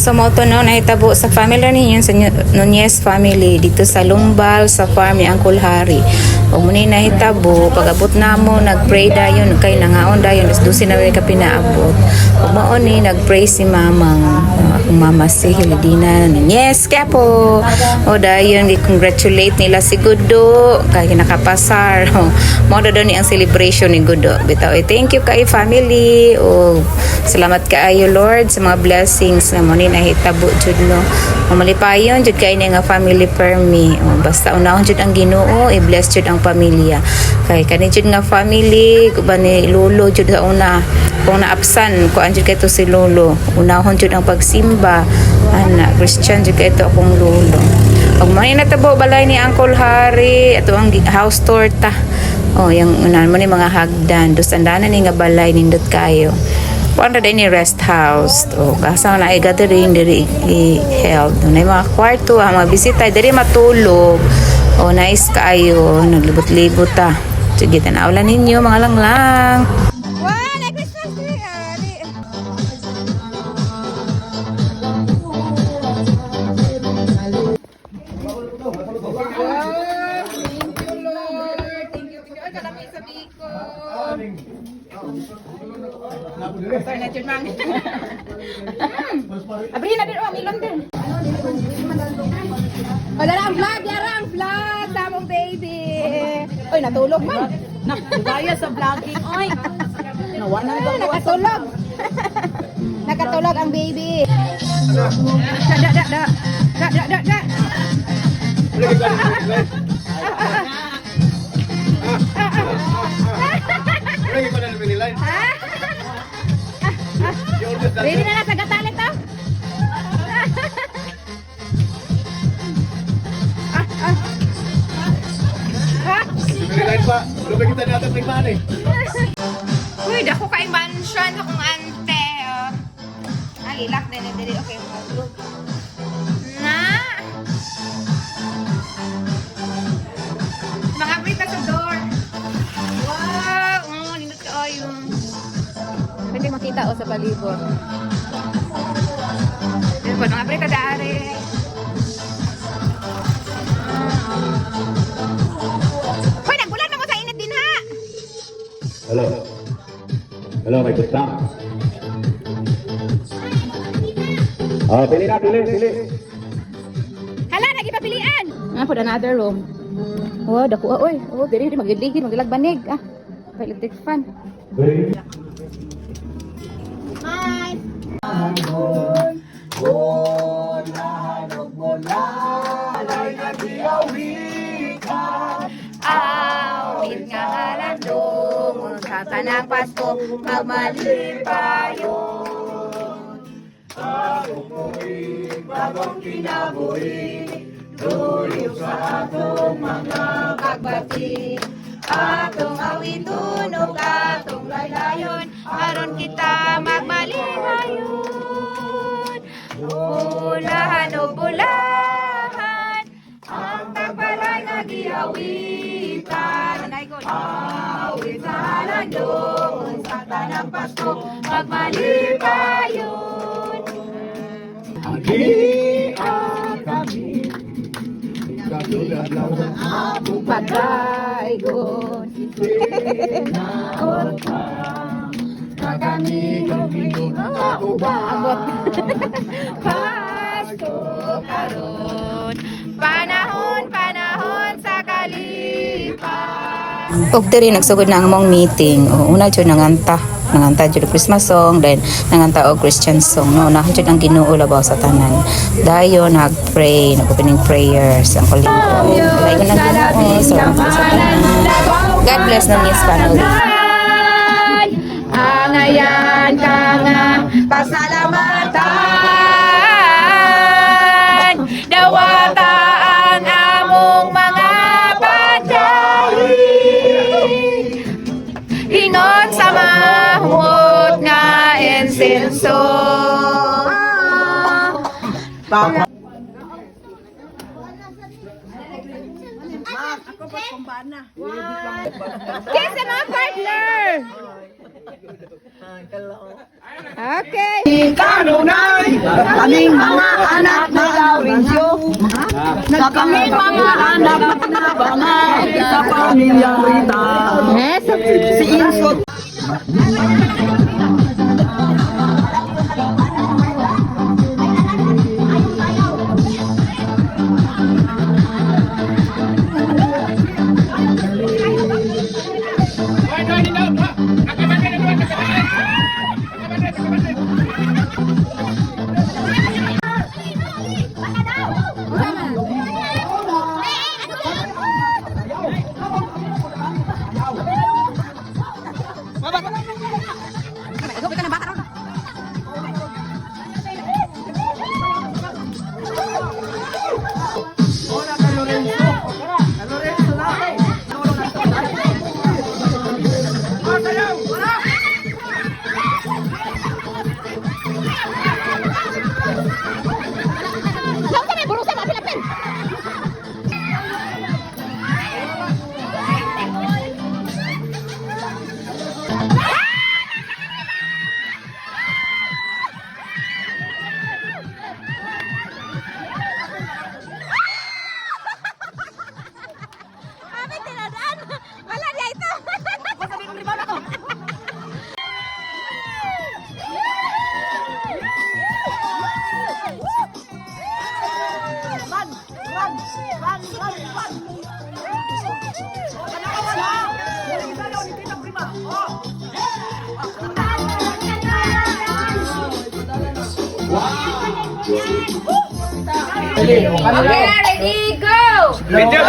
So mo to no nahitabo sa family ninyo sa Nunez family dito sa Lumbal sa farm ni Uncle Harry. O muna nahitabo pag-abot namo nagpray dayon kay nangaon dayon dusi na ka pinaabot. O mao ni nagpray si mamang akong mama si Hilidina Nunez kapo. O dayon gi-congratulate nila si Gudo kay nakapasar. O mao daw ni ang celebration ni Gudo. Bitaw thank you kay family. O salamat kaayo Lord sa mga blessings na mo ni nahitabo jud no. Mamalipayon jud kay nga family permi. Basta unahon jud ang Ginoo, i-bless jud ang pamilya. Kay kani jud nga family kuban ni lolo jud sa una. Kung naapsan ko anjud kay to si lolo. Unahon jud ang pagsimba. Ana Christian jud kay to akong lolo. Pag may natabo balay ni Uncle Harry ato ang house tour ta. Oh, yung unahan mo ni mga hagdan, dos andanan ni nga balay nindot kayo. Kuan ra ni rest house o kasama na gathering diri i-held na mga kwarto mga bisita diri matulog o nice kaayo naglibot-libot ta sige tan-awlan ninyo mga langlang. Wow, na Christmas tree ali. Abri na din oh, milon din. Wala lang vlog, yarang vlog sa mong baby. Oy, natulog man. Nakagaya sa vlogging, oy. Nawa na daw. Nakatulog. Nakatulog ang baby. Da. Ready na sa gatan ito? Uy, dako kay mansion akong ante. Alilak din na dili okay mo. Na. Mga prita sa door. Wow, nindot ka ayun. Pwede makita o sa palibot. Yan po, mga prita daari. Hoy, nagbulan na mo sa init din ha. Hello. Hello, may gusta. Oh, pili. Hala, nagipapilian. For another room. Oh, dako oy. Oh, diri magligid, magilagbanig. Electric fan. Hi. Awit nga halandong sa tanang Pasko magmalipayon. Bagong kinabuhi tuloy sa atong mga kagbati. Atong awiton o atong laylayon aron kita magmalipayon. Bulahan o bulahan ang tagbalay nagiawitan. Awit sa halandong sa tanang Pasko magmalipayon. Pagkaigon. Pasko karon panahon sa kalipas. Og diri nagsugod na ang among meeting. O una jud nanganta jud Christmas song then nanganta og Christian song no na jud ang Ginoo labaw sa tanan. Dayon nag-pray, nag-opening prayers ang kolingkod. Dayon ang Ginoo sa tanan. God bless Nunez family. Angayan ka nga pasalamatan. Dawata ang among mga padali. Hingon sa mahut nga insenso. Kiss sa mga partner! Ha? Okay. Kanunay, kaming mga anak na Laurencio, sa kaming mga anak na bangay, sa pamilyang Rita, si Insot. Wala dia itu. Okay, ready, go! Video,